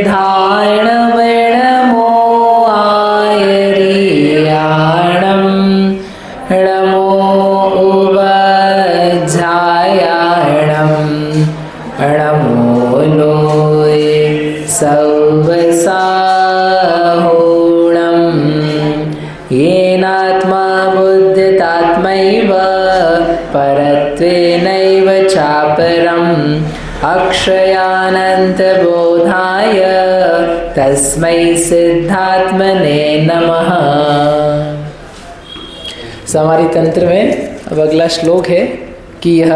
धारणवेणमोआयरियाणं णमो उवज्झायाणं णमो लोय सौवसाहोणं येनात्मा बुद्धितात्मैव परत्वेनैव चापरम् अक्षयानन्तबोधाय तस्मै सिद्धात्मने नमः। समाधि तंत्र में अब अगला श्लोक है कि यह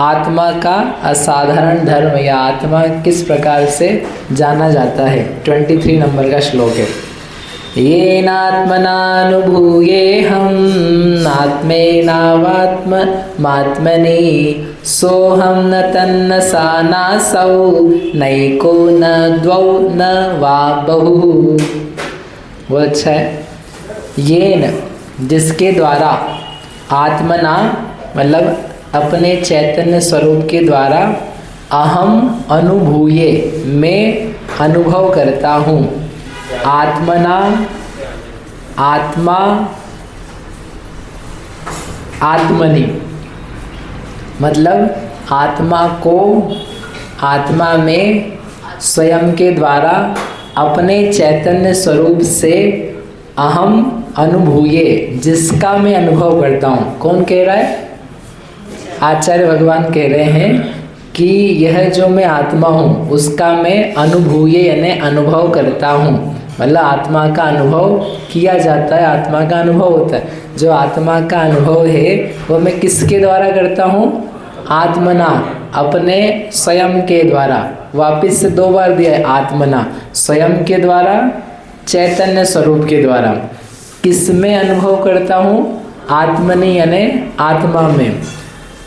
आत्मा का असाधारण धर्म या आत्मा किस प्रकार से जाना जाता है। 23 नंबर का श्लोक है। येनात्मनानुभूयेऽहम् आत्मेनावात्ममात्मनि सोऽहं न तन्न सा नासौ नैको न द्वौ न वा बहुः। वो अच्छा है। येन जिसके द्वारा आत्मना मतलब अपने चैतन्य स्वरूप के द्वारा अहम अनुभूये मैं अनुभव करता हूँ। आत्मना आत्मा आत्मनि मतलब आत्मा को आत्मा में स्वयं के द्वारा अपने चैतन्य स्वरूप से अहम अनुभूये जिसका मैं अनुभव करता हूँ। कौन कह रहा है? आचार्य भगवान कह रहे हैं कि यह जो मैं आत्मा हूँ उसका मैं अनुभूये यानी अनुभव करता हूँ। मतलब आत्मा का अनुभव किया जाता है, आत्मा का अनुभव होता है। जो आत्मा का अनुभव है वो मैं किसके द्वारा करता हूँ? आत्मना अपने स्वयं के द्वारा। वापिस से 2 बार दिया है आत्मना, स्वयं के द्वारा चैतन्य स्वरूप के द्वारा। किस में अनुभव करता हूँ? आत्मनि यानी आत्मा में।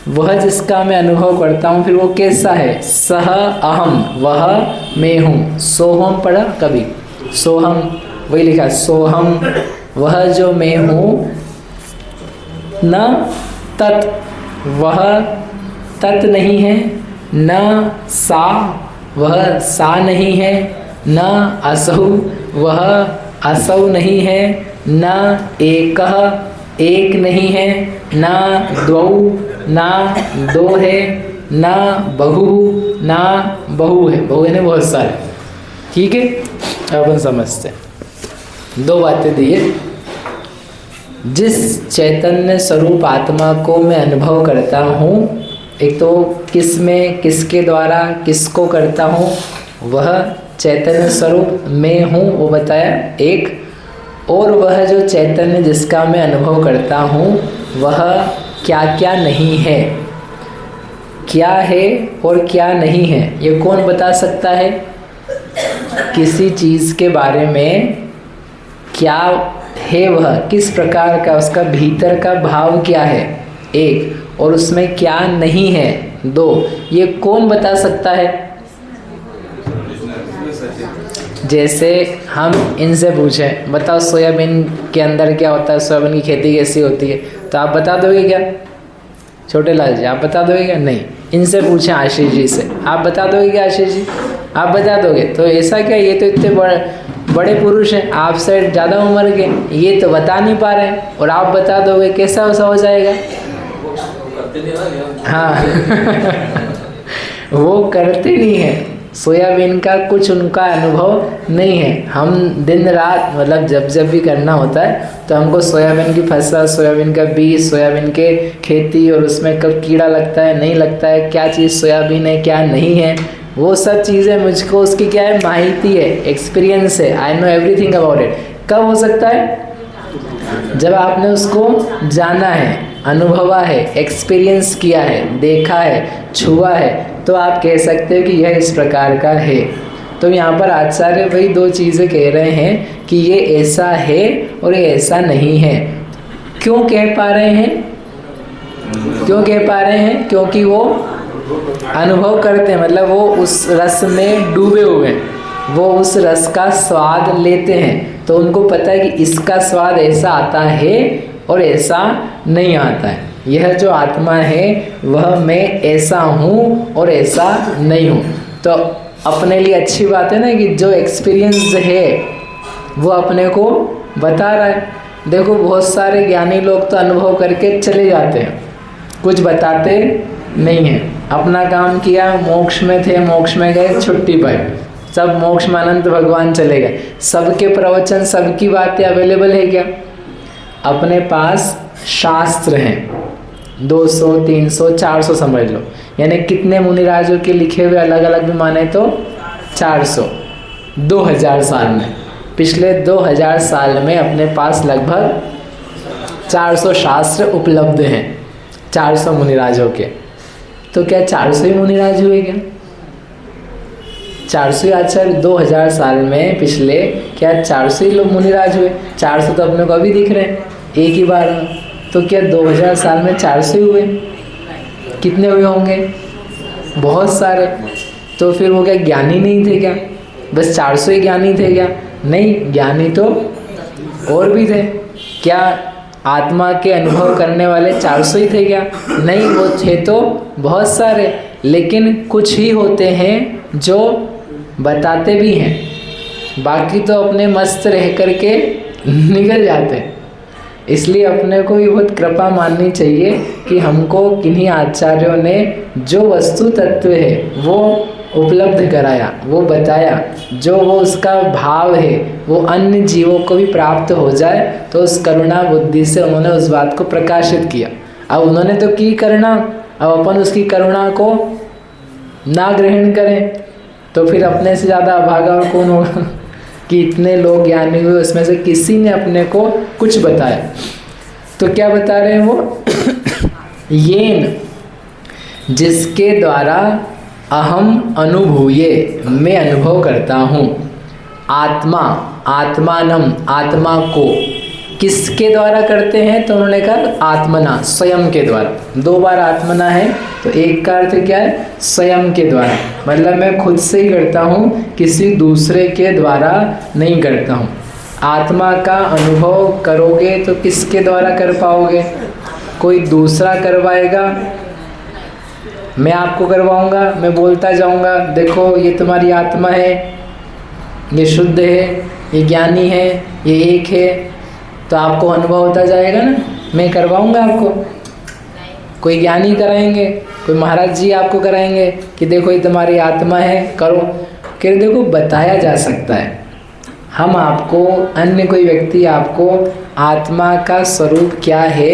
वह जिसका मैं अनुभव करता हूँ फिर वो कैसा है? सह अहम वह मैं हूँ। सोहम पढ़ा कभी? सोहम वही लिखा सोहम वह जो मैं हूँ। न तत् वह तत् नहीं है, न सा वह सा नहीं है, न असौ वह असौ नहीं है, न एकः एक नहीं है, न द्वौ ना 2 है, ना बहु ना बहु है। बहु है ना बहुत सारे। ठीक है, अपन समझते हैं। 2 बातें दी है। जिस चैतन्य स्वरूप आत्मा को मैं अनुभव करता हूँ, एक तो किस में किसके द्वारा किसको करता हूँ, वह चैतन्य स्वरूप मैं हूँ वो बताया एक। और वह जो चैतन्य जिसका मैं अनुभव करता हूँ वह क्या क्या नहीं है, क्या है और क्या नहीं है ये कौन बता सकता है? किसी चीज़ के बारे में क्या है, वह किस प्रकार का, उसका भीतर का भाव क्या है एक, और उसमें क्या नहीं है 2, ये कौन बता सकता है? जैसे हम इनसे पूछें बताओ सोयाबीन के अंदर क्या होता है, सोयाबीन की खेती कैसी होती है, तो आप बता दोगे क्या? छोटे लाल जी आप बता दोगे क्या? नहीं। इनसे पूछें आशीष जी से, आप बता दोगे क्या? आशीष जी आप बता दोगे? तो ऐसा क्या, ये तो इतने बड़े पुरुष हैं, आपसे ज़्यादा उम्र के, ये तो बता नहीं पा रहे हैं और आप बता दोगे, कैसा वैसा हो जाएगा? हाँ वो करते नहीं है। सोयाबीन का कुछ उनका अनुभव नहीं है। हम दिन रात मतलब जब भी करना होता है तो हमको सोयाबीन की फसल, सोयाबीन का बीज, सोयाबीन के खेती और उसमें कब कीड़ा लगता है नहीं लगता है, क्या चीज़ सोयाबीन है क्या नहीं है, वो सब चीज़ें मुझको उसकी क्या है माहिती है, एक्सपीरियंस है। I know everything about it. कब हो सकता है? जब आपने उसको जाना है, अनुभवा है, एक्सपीरियंस किया है, देखा है, छुआ है, तो आप कह सकते हो कि यह इस प्रकार का है। तो यहाँ पर आचार्य वही 2 चीज़ें कह रहे हैं कि ये ऐसा है और ये ऐसा नहीं है। क्यों कह पा रहे हैं? क्यों कह पा रहे हैं? क्योंकि वो अनुभव करते हैं, मतलब वो उस रस में डूबे हुए हैं, वो उस रस का स्वाद लेते हैं, तो उनको पता है कि इसका स्वाद ऐसा आता है और ऐसा नहीं आता है। यह जो आत्मा है वह मैं ऐसा हूँ और ऐसा नहीं हूँ। तो अपने लिए अच्छी बात है ना कि जो एक्सपीरियंस है वो अपने को बता रहा है। देखो बहुत सारे ज्ञानी लोग तो अनुभव करके चले जाते हैं, कुछ बताते नहीं हैं। अपना काम किया, मोक्ष में थे, मोक्ष में गए, छुट्टी पाई, सब मोक्ष में अनंत भगवान चले गए। सबके प्रवचन, सबकी बातें अवेलेबल है क्या? अपने पास शास्त्र हैं 200, 300, 400 समझ लो, यानी कितने मुनिराजों के लिखे हुए अलग अलग भी माने तो 400। 2000 साल में, पिछले 2000 साल में अपने पास लगभग 400 शास्त्र उपलब्ध हैं 400 मुनिराजों के। तो क्या 400 ही मुनिराज हुए क्या? 400 आचार्य 2000 साल में पिछले, क्या 400 ही लोग मुनिराज हुए? 400 तो अपने को अभी दिख रहे हैं एक ही बार में। तो क्या 2000 साल में 400 हुए? कितने हुए होंगे? बहुत सारे। तो फिर वो क्या ज्ञानी नहीं थे क्या? बस 400 ही ज्ञानी थे क्या? नहीं, ज्ञानी तो और भी थे। क्या आत्मा के अनुभव करने वाले 400 ही थे क्या? नहीं, वो थे तो बहुत सारे, लेकिन कुछ ही होते हैं जो बताते भी हैं, बाकी तो अपने मस्त रह करके निकल जाते हैं। इसलिए अपने को भी बहुत कृपा माननी चाहिए कि हमको किन्हीं आचार्यों ने जो वस्तु तत्व है वो उपलब्ध कराया, वो बताया, जो वो उसका भाव है वो अन्य जीवों को भी प्राप्त हो जाए, तो उस करुणा बुद्धि से उन्होंने उस बात को प्रकाशित किया। अब उन्होंने तो की करुणा, अब अपन उसकी करुणा को ना ग्रहण करें तो फिर अपने से ज़्यादा अभागा और कौन होगा कि इतने लोग ज्ञानी हुए, उसमें से किसी ने अपने को कुछ बताया। तो क्या बता रहे हैं वो? येन, जिसके द्वारा अहम अनुभूये, मैं अनुभव करता हूँ, आत्मा, आत्मानम, आत्मा को। किसके द्वारा करते हैं? तो उन्होंने कहा आत्मना, स्वयं के द्वारा। 2 बार आत्मना है, तो एक का अर्थ क्या है? स्वयं के द्वारा, मतलब मैं खुद से ही करता हूँ, किसी दूसरे के द्वारा नहीं करता हूँ। आत्मा का अनुभव करोगे तो किसके द्वारा कर पाओगे? कोई दूसरा करवाएगा? मैं आपको करवाऊंगा, मैं बोलता जाऊंगा देखो ये तुम्हारी आत्मा है, ये शुद्ध है, ये ज्ञानी है, ये एक है, तो आपको अनुभव होता जाएगा ना। मैं करवाऊंगा आपको, कोई ज्ञानी कराएंगे, कोई महाराज जी आपको कराएंगे कि देखो ये तुम्हारी आत्मा है, करो। कि देखो बताया जा सकता है, हम आपको, अन्य कोई व्यक्ति आपको आत्मा का स्वरूप क्या है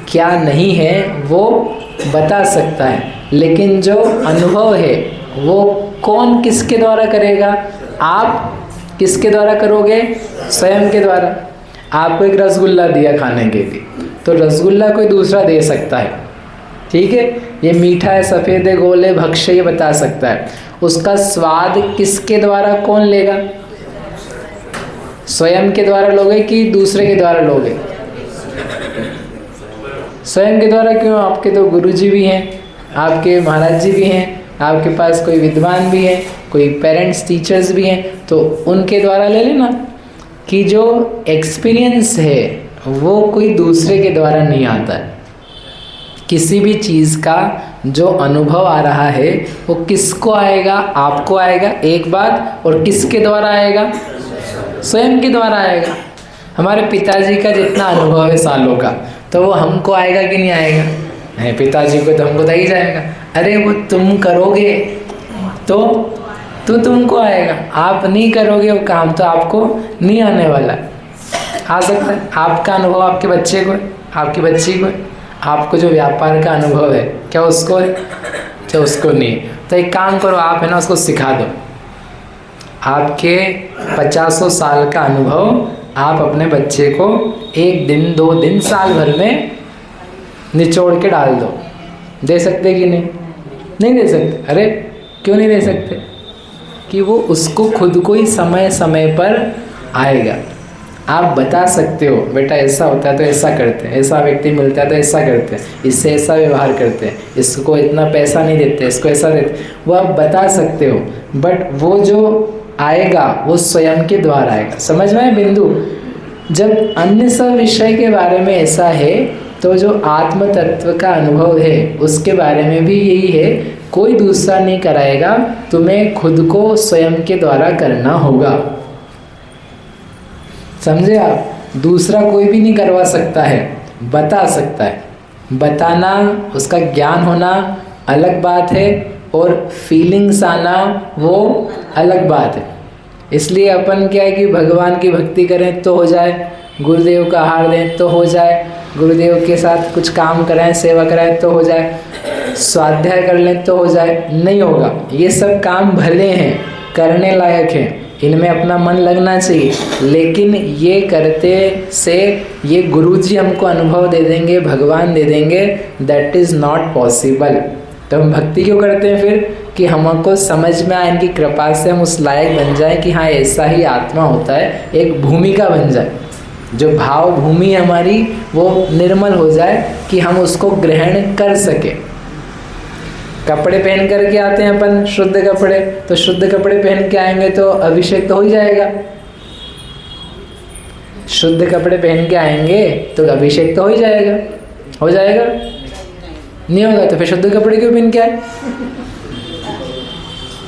क्या नहीं है वो बता सकता है, लेकिन जो अनुभव है वो कौन किसके द्वारा करेगा? आप किसके द्वारा करोगे? स्वयं के द्वारा। आपको एक रसगुल्ला दिया खाने के लिए, तो रसगुल्ला कोई दूसरा दे सकता है, ठीक है, ये मीठा है, सफ़ेद है, गोल है, भक्ष्य, ये बता सकता है। उसका स्वाद किसके द्वारा कौन लेगा? स्वयं के द्वारा लोगे कि दूसरे के द्वारा लोगे? स्वयं के द्वारा। क्यों? आपके तो गुरुजी भी हैं, आपके महाराज जी भी हैं, आपके पास कोई विद्वान भी है, कोई पेरेंट्स टीचर्स भी हैं, तो उनके द्वारा ले लेना। कि जो एक्सपीरियंस है वो कोई दूसरे के द्वारा नहीं आता है। किसी भी चीज़ का जो अनुभव आ रहा है वो किसको आएगा? आपको आएगा, एक बात, और किसके द्वारा आएगा? स्वयं के द्वारा आएगा। हमारे पिताजी का जितना अनुभव है सालों का, तो वो हमको आएगा कि नहीं आएगा? नहीं, पिताजी को तो हमको दे ही जाएगा। अरे वो तुम करोगे तो तुमको आएगा, आप नहीं करोगे वो काम तो आपको नहीं आने वाला। आ सकता है आपका अनुभव आपके बच्चे को है, आपकी बच्ची को है, आपको जो व्यापार का अनुभव है क्या उसको है? क्या उसको नहीं है? तो एक काम करो, आप है ना उसको सिखा दो। आपके 50 साल का अनुभव आप अपने बच्चे को 1 दिन, 2 दिन, साल भर में निचोड़ के डाल दो। दे सकते कि नहीं? नहीं दे सकते। अरे क्यों नहीं दे सकते? कि वो उसको खुद को ही समय समय पर आएगा। आप बता सकते हो बेटा ऐसा होता है तो ऐसा करते हैं, ऐसा व्यक्ति मिलता है तो ऐसा करते हैं, इससे ऐसा व्यवहार करते हैं, इसको इतना पैसा नहीं देते, इसको ऐसा देते, वो आप बता सकते हो। बट वो जो आएगा वो स्वयं के द्वारा आएगा। समझ में बिंदु? जब अन्य सब विषय के बारे में ऐसा है तो जो आत्म तत्व का अनुभव है उसके बारे में भी यही है। कोई दूसरा नहीं कराएगा, तुम्हें खुद को स्वयं के द्वारा करना होगा। समझे आप? दूसरा कोई भी नहीं करवा सकता है, बता सकता है। बताना, उसका ज्ञान होना अलग बात है, और फीलिंग्स आना वो अलग बात है। इसलिए अपन क्या है कि भगवान की भक्ति करें तो हो जाए, गुरुदेव का आहार दें तो हो जाए, गुरुदेव के साथ कुछ काम कराएं, सेवा कराएं तो हो जाए, स्वाध्याय कर लें तो हो जाए, नहीं होगा। ये सब काम भले हैं, करने लायक हैं, इनमें अपना मन लगना चाहिए, लेकिन ये करते से ये गुरुजी हमको अनुभव दे देंगे, भगवान दे देंगे, दैट इज़ नॉट पॉसिबल। तो हम भक्ति क्यों करते हैं फिर? कि हमको समझ में आए, इनकी कृपा से हम उस लायक बन जाए कि हाँ ऐसा ही आत्मा होता है, एक भूमिका बन जाए, जो भाव भूमि हमारी वो निर्मल हो जाए कि हम उसको ग्रहण कर सके। कपड़े पहन करके आते हैं अपन, शुद्ध कपड़े, तो शुद्ध कपड़े पहन के आएंगे तो अभिषेक तो हो ही जाएगा। शुद्ध कपड़े पहन के आएंगे तो अभिषेक तो हो ही जाएगा, हो जाएगा? नहीं होगा तो फिर शुद्ध कपड़े क्यों पहन के आए?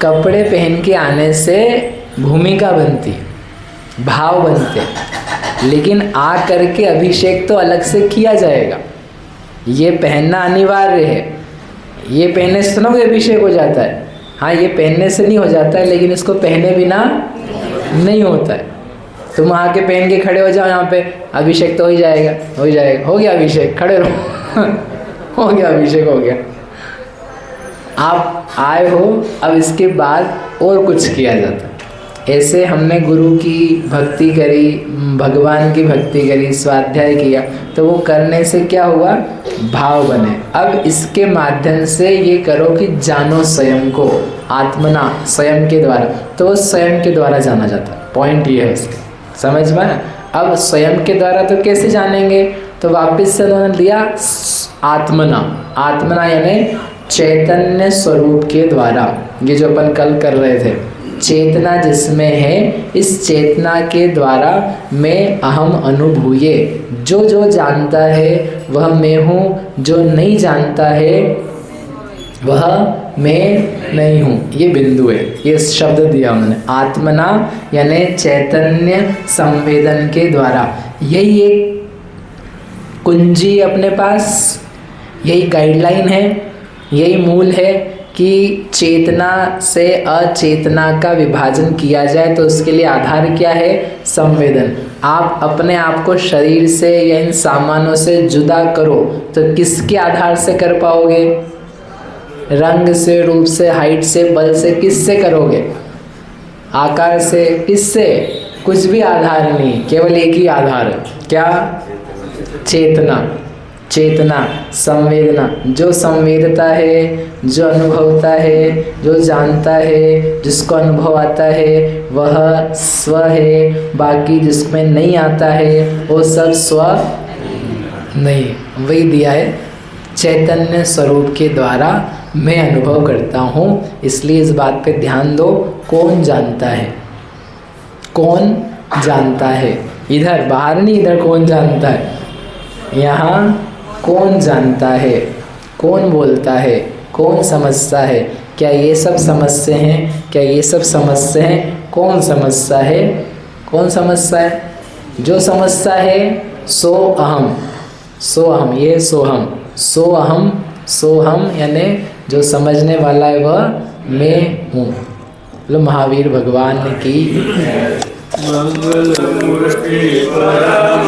कपड़े पहन के आने से भूमिका बनती, भाव बनते, लेकिन आ करके अभिषेक तो अलग से किया जाएगा। ये पहनना अनिवार्य है, ये पहनने से ना कोई अभिषेक हो जाता है। हाँ, ये पहनने से नहीं हो जाता है, लेकिन इसको पहने बिना नहीं होता है। तुम आके पहन के खड़े हो जाओ यहाँ पे, अभिषेक तो हो ही जाएगा, हो ही जाएगा, हो गया अभिषेक, खड़े रहो हो गया अभिषेक, हो गया। आप आए हो, अब इसके बाद और कुछ किया जाता है। ऐसे हमने गुरु की भक्ति करी, भगवान की भक्ति करी, स्वाध्याय किया, तो वो करने से क्या हुआ? भाव बने। अब इसके माध्यम से ये करो कि जानो स्वयं को, आत्मना, स्वयं के द्वारा। तो स्वयं के द्वारा जाना जाता है, पॉइंट ये है इसका, समझ में? अब स्वयं के द्वारा तो कैसे जानेंगे? तो वापस से उन्होंने लिया आत्मना। आत्मना यानी चैतन्य स्वरूप के द्वारा। ये जो अपन कल कर रहे थे, चेतना जिसमें है, इस चेतना के द्वारा मैं अहम अनुभूये। जो जो जानता है वह मैं हूँ, जो नहीं जानता है वह मैं नहीं हूँ। ये बिंदु है, ये शब्द दिया उन्होंने, आत्मना यानी चैतन्य संवेदन के द्वारा। यही एक कुंजी अपने पास, यही गाइडलाइन है, यही मूल है कि चेतना से अचेतना का विभाजन किया जाए। तो उसके लिए आधार क्या है? संवेदन। आप अपने आप को शरीर से या इन सामानों से जुदा करो तो किसके आधार से कर पाओगे? रंग से, रूप से, हाइट से, बल से, किससे करोगे? आकार से, किससे? कुछ भी आधार नहीं, केवल एक ही आधार है, क्या? चेतना। चेतना, संवेदना, जो संवेदता है, जो अनुभवता है, जो जानता है, जिसको अनुभव आता है वह स्व है। बाकी जिसमें नहीं आता है वो सब स्व नहीं। वही दिया है, चैतन्य स्वरूप के द्वारा मैं अनुभव करता हूँ। इसलिए इस बात पे ध्यान दो, कौन जानता है? कौन जानता है? इधर बाहर नहीं, इधर कौन जानता है? यहाँ कौन जानता है? कौन बोलता है? कौन समझता है? क्या ये सब समझते हैं? क्या ये सब समझते हैं? कौन समझता है? कौन समझता है? जो समझता है सो अहम, सो अहम, ये सो हम, सो अहम, सो हम यानी जो समझने वाला है वह मैं हूँ। बोलो महावीर भगवान की मंगल मूर्ति परम